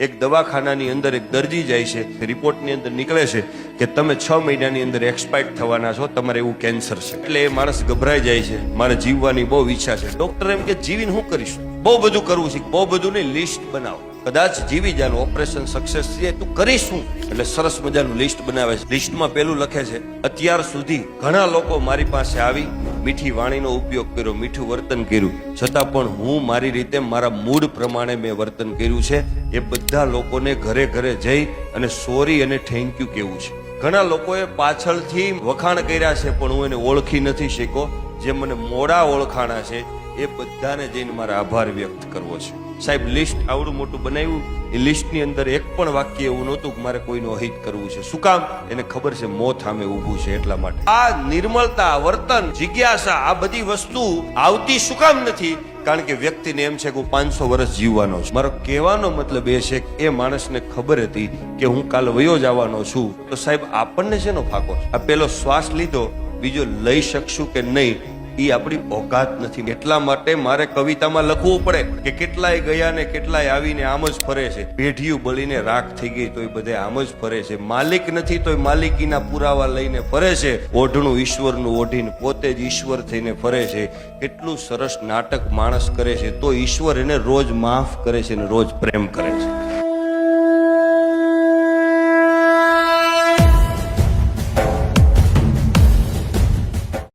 એક દવાખાનાની અંદર એક દર્દી જાય છે, રિપોર્ટની અંદર નીકળે છે કે તમે 6 મહિનાની અંદર એક્સપાયર થવાના છો, તમારે એવું કેન્સર છે. એટલે એ માણસ ગભરાઈ જાય છે, મારે જીવવાની બહુ ઈચ્છા છે. ડોક્ટર એમ કે જીવીને શું કરીશું? બહુ બધું કરવું છે. બહુ બધું નહીં, લિસ્ટ બનાવો, કદાચ જીવી જાનું, ઓપરેશન સક્સેસ થાય તું કરીશું. એટલે સરસ મજાનું લિસ્ટ બનાવે છે. લિસ્ટમાં પેલું લખે છે, અત્યાર સુધી ઘણા લોકો મારી પાસે આવી મીઠી વાણીનો ઉપયોગ કર્યો, મીઠું વર્તન કર્યું, છતાં પણ હું મારી રીતે મારા મૂડ પ્રમાણે મેં વર્તન કર્યું છે. એ બધા લોકોને ઘરે ઘરે જઈ અને સોરી અને થેન્ક યુ કહેવું છે. ઘણા લોકોએ પાછળથી વખાણ કર્યા છે પણ હું એને ઓળખી નથી શક્યો. જે મને મોડા ઓળખાણા છે એ બધાને જઈને મારે આભાર વ્યક્ત કરવો છે. સાહેબ, લિસ્ટ આવડું મોટું બનાવ્યું, એ લિસ્ટની અંદર એક પણ વાક્ય એવું નહોતું કે મારે કોઈનું અહિત કરવું છે. શું કામ? એને ખબર છે મોત સામે ઊભું છે, એટલા માટે. આ નિર્મળતા, વર્તન, જિજ્ઞાસા, આ બધી વસ્તુ આવતી શું કામ નથી? કારણ કે વ્યક્તિને એમ છે કે હું 500 વર્ષ જીવવાનો છું. મારો કહેવાનો મતલબ એ છે કે એ માણસને ખબર હતી કે હું કાલ વયો જવાનો છું. તો સાહેબ, આપણને શેનો ફાકો છે? આ પેલો શ્વાસ લીધો, બીજો લઈ શકશું કે નહીં એ આપણી ઓકાત નથી. એટલા માટે મારે કવિતામાં લખવું પડે કે કેટલાય ગયા ને કેટલાય આવીને આમ જ ફરે છે. પેઢીયું બળીને રાખ થઈ ગઈ તોય બધે આમ જ ફરે છે. માલિક નથી તોય માલિકીના પુરાવા લઈને ફરે છે. ઓઢણું ઈશ્વરનું ઓઢીને પોતે જ ઈશ્વર થઈને ફરે છે. કેટલું સરસ નાટક માણસ કરે છે તો ઈશ્વર એને રોજ માફ કરે છે ને રોજ પ્રેમ કરે છે.